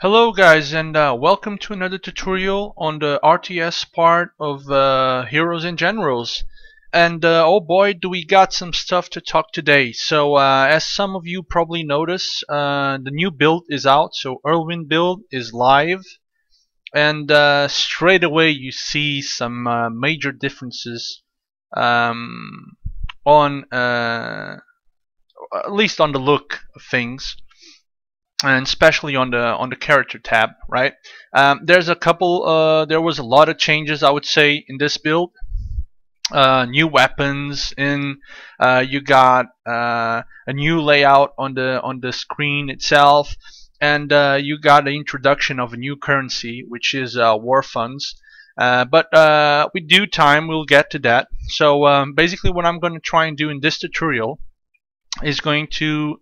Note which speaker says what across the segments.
Speaker 1: Hello guys, and welcome to another tutorial on the RTS part of Heroes and Generals. And oh boy, do we got some stuff to talk today. So as some of you probably notice, the new build is out. So Irwin build is live, and straight away you see some major differences um, on at least on the look of things, and especially on the character tab, right? There's a couple. There was a lot of changes, I would say, in this build. New weapons in. You got a new layout on the screen itself, and you got the introduction of a new currency, which is Warfunds. But with due time, we'll get to that. So basically, what I'm going to try and do in this tutorial is going to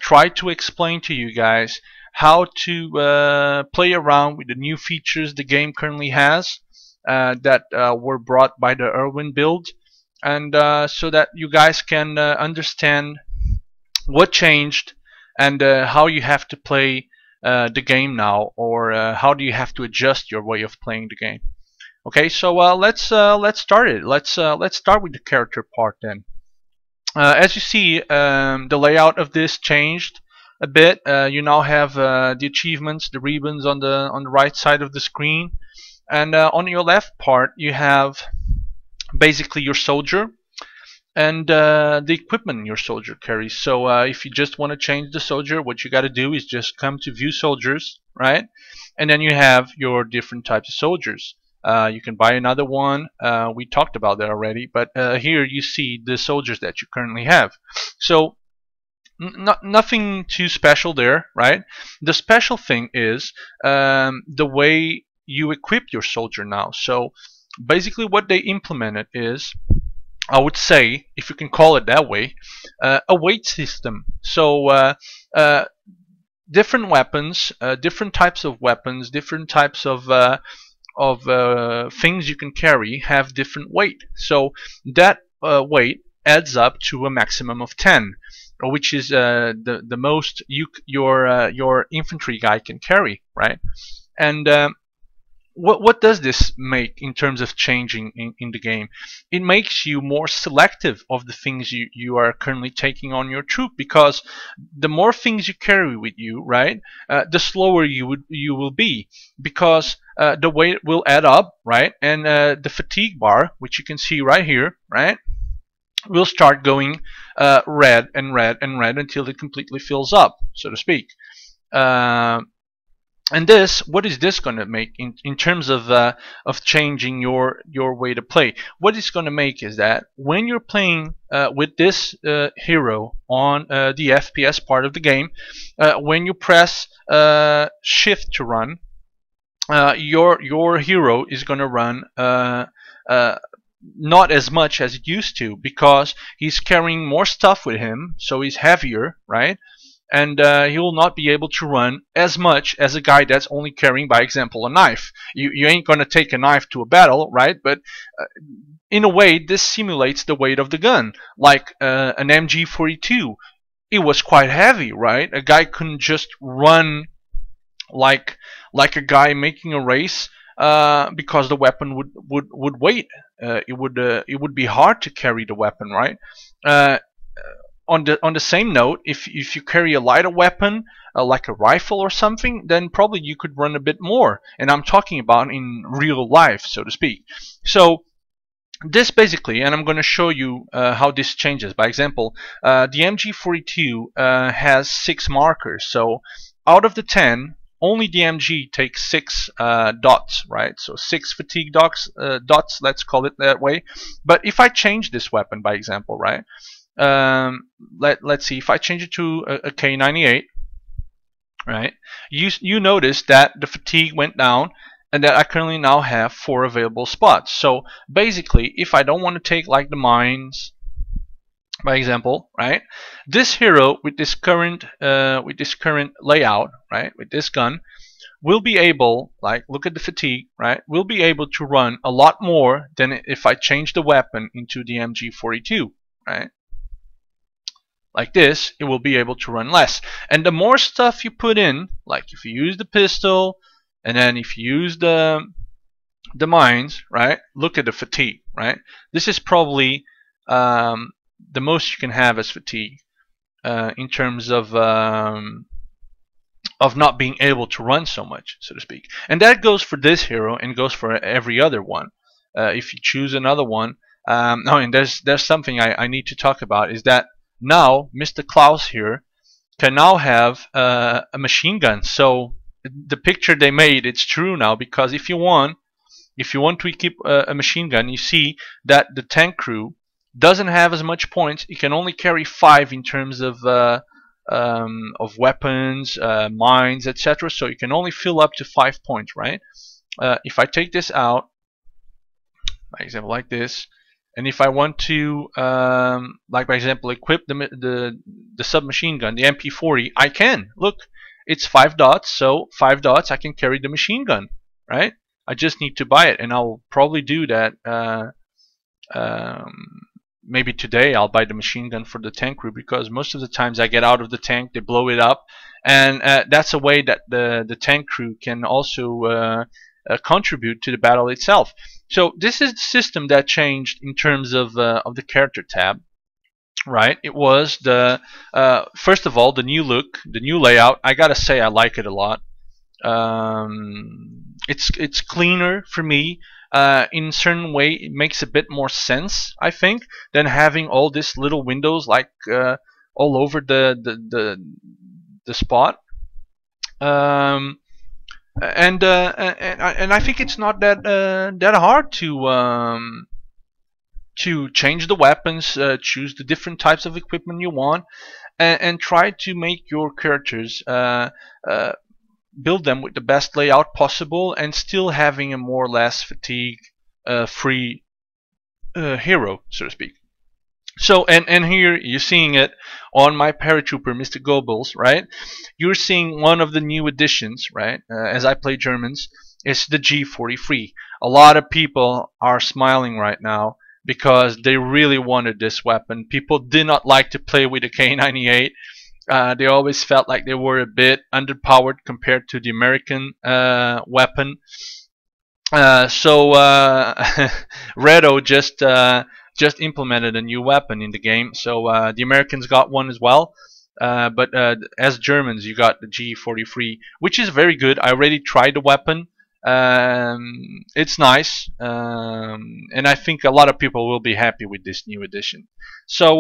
Speaker 1: try to explain to you guys how to play around with the new features the game currently has that were brought by the Irwin build, and so that you guys can understand what changed and how you have to play the game now, or how do you have to adjust your way of playing the game. Okay, so let's start it. Let's start with the character part then. As you see, the layout of this changed a bit. You now have the achievements, the ribbons on the right side of the screen, and on your left part you have basically your soldier and the equipment your soldier carries. So if you just want to change the soldier, what you got to do is just come to View Soldiers, right? And then you have your different types of soldiers. You can buy another one. We talked about that already, but here you see the soldiers that you currently have. So nothing too special there, right? The special thing is the way you equip your soldier now. So basically what they implemented is, I would say, if you can call it that way, a weight system. So different weapons, different types of weapons, different types of things you can carry have different weight. So that weight adds up to a maximum of 10, which is the most your infantry guy can carry, right? And what does this make in terms of changing in the game? It makes you more selective of the things you are currently taking on your troop, because the more things you carry with you, right, the slower you will be, because the weight will add up, right, and the fatigue bar, which you can see right here, right, will start going red and red and red until it completely fills up, so to speak. And this, what is this going to make in terms of changing your way to play? What it's going to make is that when you're playing with this hero on the FPS part of the game, when you press shift to run, your hero is going to run not as much as it used to, because he's carrying more stuff with him, so he's heavier, right? And he will not be able to run as much as a guy that's only carrying, by example, a knife. You ain't going to take a knife to a battle, right? But in a way, this simulates the weight of the gun, like an MG42. It was quite heavy, right? A guy couldn't just run like a guy making a race, because the weapon would weight. It would be hard to carry the weapon, right? On the same note, if you carry a lighter weapon, like a rifle or something, then probably you could run a bit more. And I'm talking about in real life, so to speak. So this basically, and I'm going to show you how this changes. By example, the MG42 has 6 markers. So out of the 10, only the MG takes 6 dots, right? So 6 fatigue dots, let's call it that way. But if I change this weapon, by example, right? Let's see, if I change it to a K98, right, you notice that the fatigue went down, and that I currently now have 4 available spots. So basically, if I don't want to take like the mines, by example, right, this hero with this current layout, right, with this gun, will be able, like, look at the fatigue, right, will be able to run a lot more than if I change the weapon into the MG42, right? like this, it will be able to run less. And the more stuff you put in, like if you use the pistol, and then if you use the mines, right? Look at the fatigue, right? This is probably the most you can have as fatigue in terms of not being able to run so much, so to speak. And that goes for this hero and goes for every other one. If you choose another one, oh, and there's something I need to talk about, is that now Mr. Klaus here can now have a machine gun. So the picture they made, it's true now, because if you want to equip a machine gun, you see that the tank crew doesn't have as much points. It can only carry 5 in terms of weapons, mines, etc. So you can only fill up to 5 points, right? If I take this out, by example, like this, and if I want to, like by example, equip the submachine gun, the MP40, I can. Look, it's 5 dots, so 5 dots, I can carry the machine gun, right? I just need to buy it, and I'll probably do that. Maybe today I'll buy the machine gun for the tank crew, because most of the times I get out of the tank, they blow it up, and that's a way that the tank crew can also contribute to the battle itself. So this is the system that changed in terms of the character tab, right? It was the first of all, the new look, the new layout. I gotta say I like it a lot. It's cleaner for me. In a certain way, it makes a bit more sense, I think, than having all these little windows like all over the spot. And I think it's not that hard to change the weapons, choose the different types of equipment you want, and try to make your characters build them with the best layout possible, and still having a more or less fatigue free hero, so to speak. So and here you're seeing it on my paratrooper, Mr. Goebbels, right? You're seeing one of the new additions, right? As I play Germans, it's the G43. A lot of people are smiling right now because they really wanted this weapon. People did not like to play with the K98. They always felt like they were a bit underpowered compared to the American weapon. So Redo just implemented a new weapon in the game. So the Americans got one as well. But as Germans, you got the G43, which is very good. I already tried the weapon. It's nice, and I think a lot of people will be happy with this new edition. So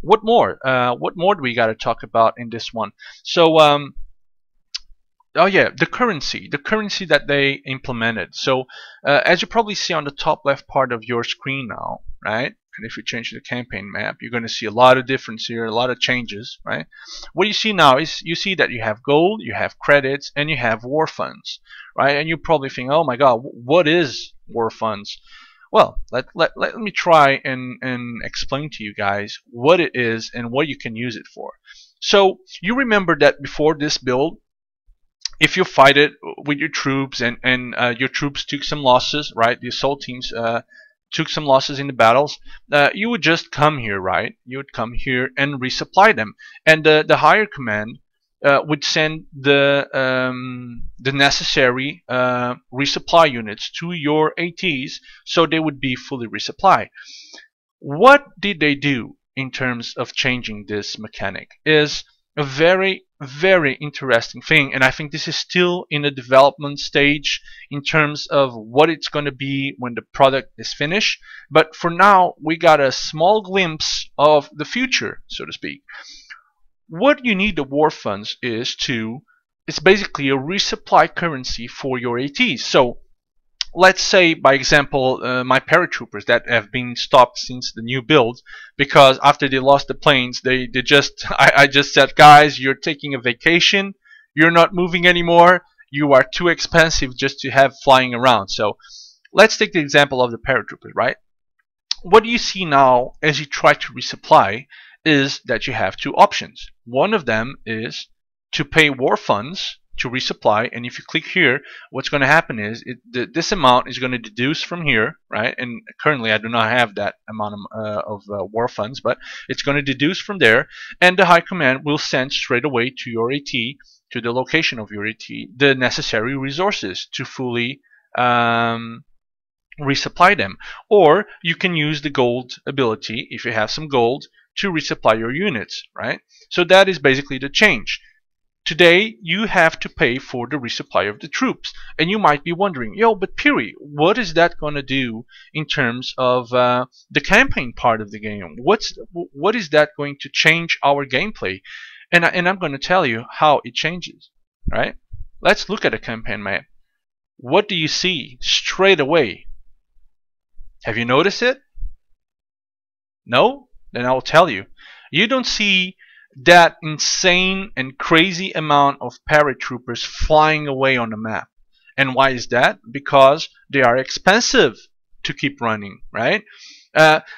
Speaker 1: what more? What more do we got to talk about in this one? So oh yeah, the currency that they implemented. So as you probably see on the top left part of your screen now, right? And if you change the campaign map, you're going to see a lot of difference here, a lot of changes, right? What you see now is you see that you have gold, you have credits, and you have war funds, right? And you probably think, oh my God, what is war funds? Well, let me try and explain to you guys what it is and what you can use it for. So you remember that before this build, if you fight it with your troops and your troops took some losses, right? The assault teams took some losses in the battles, you would just come here, right? You would come here and resupply them, and the higher command would send the necessary resupply units to your ATs, so they would be fully resupplied. What did they do in terms of changing this mechanic is a very, very interesting thing, and I think this is still in the development stage in terms of what it's going to be when the product is finished. But for now, we got a small glimpse of the future, so to speak. What you need the war funds is it's basically a resupply currency for your ATs. So let's say, by example, my paratroopers that have been stopped since the new build, because after they lost the planes, they just I just said, guys, you're taking a vacation, you're not moving anymore, you are too expensive just to have flying around. So let's take the example of the paratroopers, right? What you see now as you try to resupply is that you have two options. One of them is to pay war funds to resupply, and if you click here, what's going to happen is this amount is going to deduce from here, right? And currently I do not have that amount of war funds, but it's going to deduce from there, and the high command will send straight away to your AT, to the location of your AT, the necessary resources to fully resupply them. Or you can use the gold ability, if you have some gold, to resupply your units, right? So that is basically the change. Today, you have to pay for the resupply of the troops. And you might be wondering, yo, but Piri, what is that going to do in terms of the campaign part of the game? What is that going to change our gameplay? And I'm going to tell you how it changes, right? Let's look at a campaign map. What do you see straight away? Have you noticed it? No? Then I'll tell you. You don't see that insane and crazy amount of paratroopers flying away on the map. And why is that? Because they are expensive to keep running, right?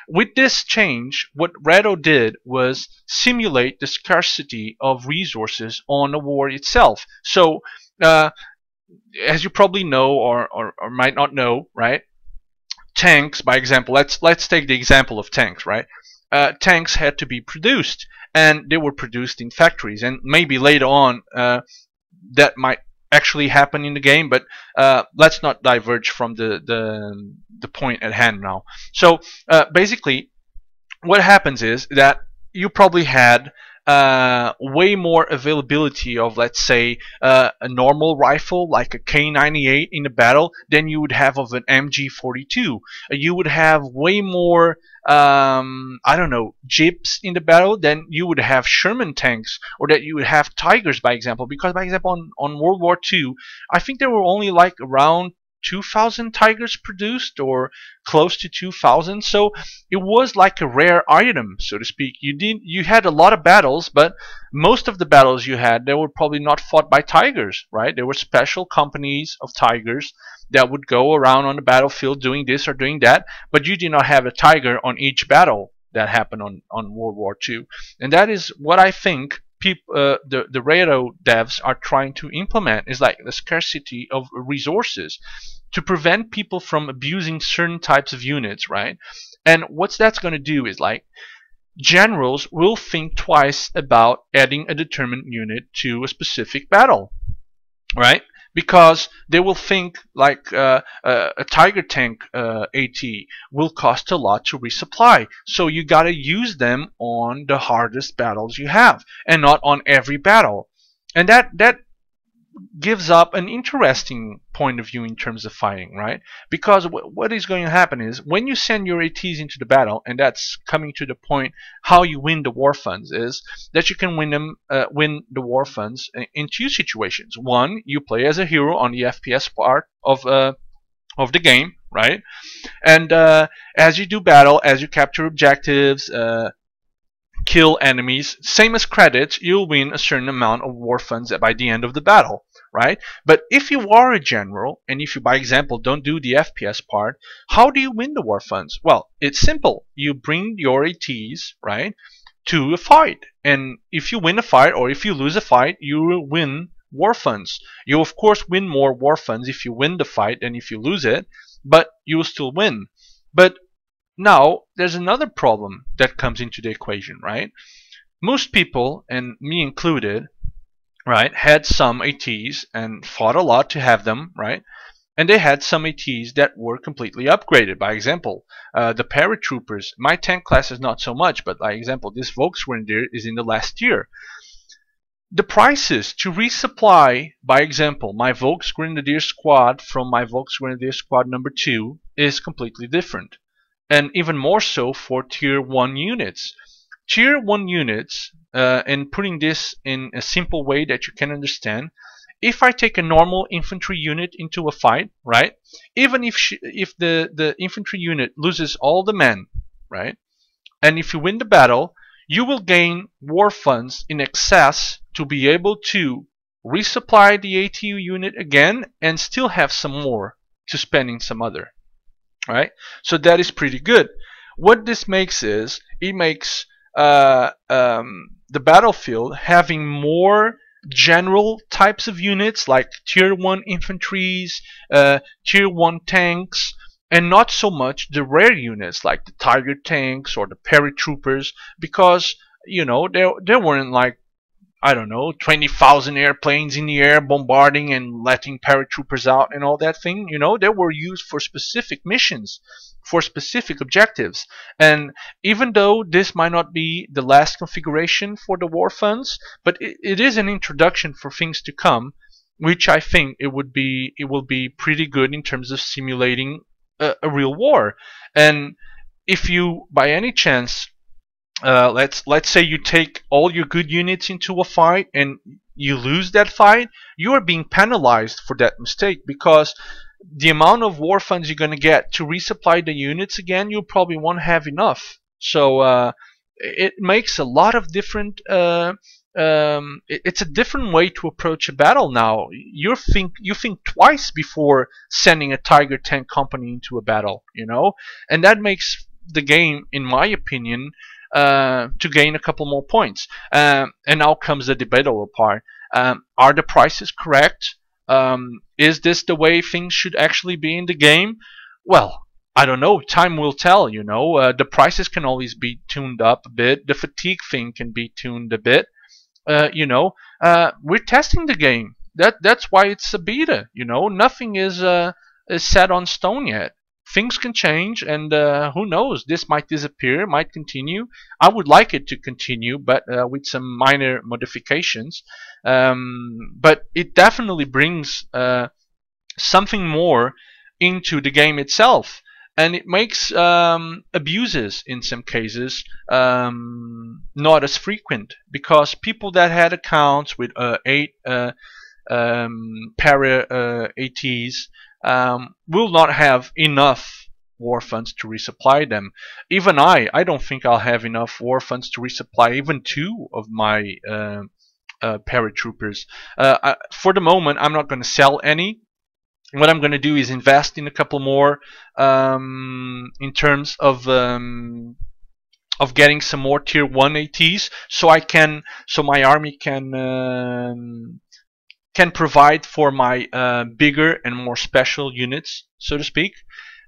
Speaker 1: With this change, what Redo did was simulate the scarcity of resources on the war itself. So, as you probably know or might not know, right? Tanks, by example, let's take the example of tanks, right? Tanks had to be produced, and they were produced in factories, and maybe later on that might actually happen in the game, but let's not diverge from the point at hand now. So basically what happens is that you probably had way more availability of, let's say, a normal rifle like a K98 in the battle than you would have of an MG42. You would have way more I don't know, jeeps in the battle than you would have Sherman tanks, or that you would have Tigers, by example. Because, by example, on World War II, I think there were only like around 2,000 Tigers produced, or close to 2,000. So it was like a rare item, so to speak. You had a lot of battles, but most of the battles you had, they were probably not fought by Tigers, right? There were special companies of Tigers that would go around on the battlefield doing this or doing that, but you did not have a Tiger on each battle that happened on World War II. And that is what I think the Redo devs are trying to implement, is like the scarcity of resources to prevent people from abusing certain types of units, right? And what that's going to do is, like, generals will think twice about adding a determined unit to a specific battle, right? Because they will think like a Tiger tank AT will cost a lot to resupply, so you gotta use them on the hardest battles you have, and not on every battle. And that gives up an interesting point of view in terms of fighting, right? Because what is going to happen is, when you send your ATs into the battle, and that's coming to the point how you win the war funds, is that you can win the war funds in two situations. One, you play as a hero on the FPS part of the game, right? And as you do battle, as you capture objectives, kill enemies, same as credits, you'll win a certain amount of war funds by the end of the battle, right? But if you are a general, and if you, by example, don't do the FPS part, how do you win the war funds? Well, it's simple. You bring your ATs, right, to a fight, and if you win a fight, or if you lose a fight, you will win war funds. You of course win more war funds if you win the fight than if you lose it, but you will still win. But now, there's another problem that comes into the equation, right? Most people, and me included, right, had some ATs and fought a lot to have them, right? And they had some ATs that were completely upgraded. By example, the paratroopers. My tank class is not so much, but by example, this Volksgrenadier is in the last tier. The prices to resupply, by example, my Volksgrenadier squad from my Volksgrenadier squad number 2 is completely different. And even more so for tier 1 units. Tier 1 units, and putting this in a simple way that you can understand, if I take a normal infantry unit into a fight, right, even if the infantry unit loses all the men, right, and if you win the battle, you will gain war funds in excess to be able to resupply the ATU unit again and still have some more to spend in some other. Right, so that is pretty good. What this makes is, it makes the battlefield having more general types of units like tier 1 infantries, tier 1 tanks, and not so much the rare units like the tiger tanks or the paratroopers, because there weren't like, I don't know, 20,000 airplanes in the air bombarding and letting paratroopers out and all that thing. They were used for specific missions, for specific objectives. And even though this might not be the last configuration for the war funds, but it is an introduction for things to come, which I think it will be pretty good in terms of simulating a real war. And if you, by any chance, let's say you take all your good units into a fight and you lose that fight, you are being penalized for that mistake, because the amount of war funds you're going to get to resupply the units again, you probably won't have enough. So it makes a lot of different it's a different way to approach a battle now. You think twice before sending a Tiger tank company into a battle, and that makes the game, in my opinion, to gain a couple more points. And now comes the debatable part. Are the prices correct? Is this the way things should actually be in the game? Well, I don't know. Time will tell. The prices can always be tuned up a bit. The fatigue thing can be tuned a bit. We're testing the game. That's why it's a beta. Nothing is set on stone yet. Things can change, and who knows? This might disappear, might continue. I would like it to continue, but with some minor modifications. But it definitely brings something more into the game itself, and it makes abuses in some cases not as frequent, because people that had accounts with 8 para ATs will not have enough war funds to resupply them. Even I don't think I'll have enough war funds to resupply even 2 of my paratroopers. For the moment, I'm not going to sell any. What I'm going to do is invest in a couple more in terms of getting some more tier 1 ATs, so my army can provide for my bigger and more special units, so to speak.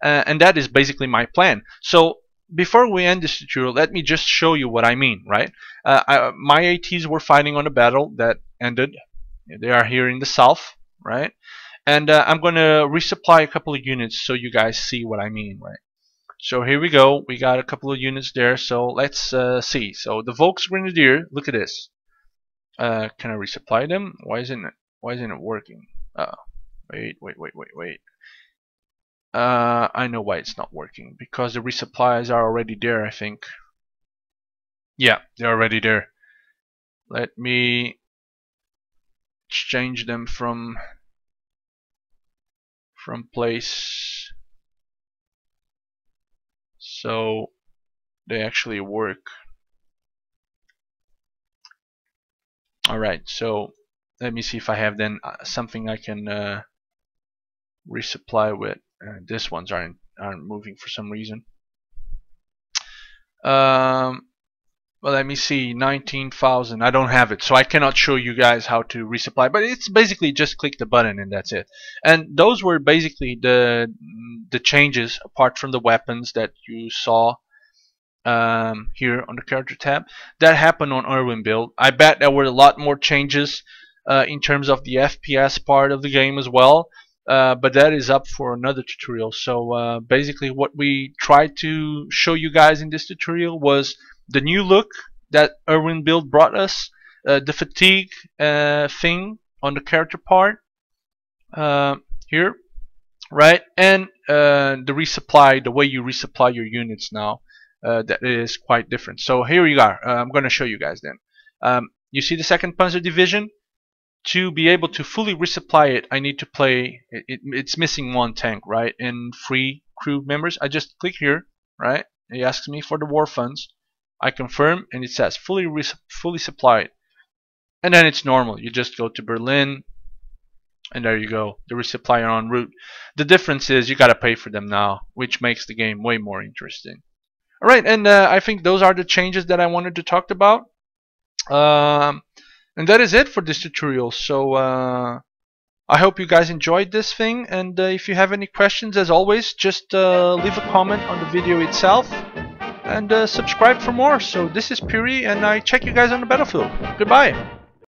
Speaker 1: And that is basically my plan. So before we end this tutorial, let me just show you what I mean, right? My ATs were fighting on a battle that ended. They are here in the south, right? And I'm going to resupply a couple of units so you guys see what I mean, right? So here we go. We got a couple of units there. So let's see. So the Volksgrenadier, look at this. Can I resupply them? Why isn't it working? Wait. I know why it's not working. Because the resupplies are already there, I think. Yeah, they're already there. Let me change them from place so they actually work. Alright, so let me see if I have then something I can resupply with. These ones aren't moving for some reason. Well, let me see, 19,000. I don't have it, so I cannot show you guys how to resupply. But it's basically just click the button and that's it. And those were basically the changes, apart from the weapons that you saw here on the character tab, that happened on Irwin build. I bet there were a lot more changes in terms of the FPS part of the game as well. But that is up for another tutorial. So basically what we tried to show you guys in this tutorial was the new look that Irwin build brought us, the fatigue thing on the character part here, right? And the resupply, the way you resupply your units now, that is quite different. So here you are. I'm going to show you guys then. You see the 2nd Panzer Division? To be able to fully resupply it, I need to play. It's missing 1 tank, right? And 3 crew members. I just click here, right? It asks me for the war funds. I confirm, and it says fully supplied. And then it's normal. You just go to Berlin, and there you go. The resupply are en route. The difference is you gotta pay for them now, which makes the game way more interesting. All right, and I think those are the changes that I wanted to talk about. And that is it for this tutorial. So I hope you guys enjoyed this thing, and if you have any questions, as always, just leave a comment on the video itself, and subscribe for more. So this is Piri, and I check you guys on the battlefield. Goodbye.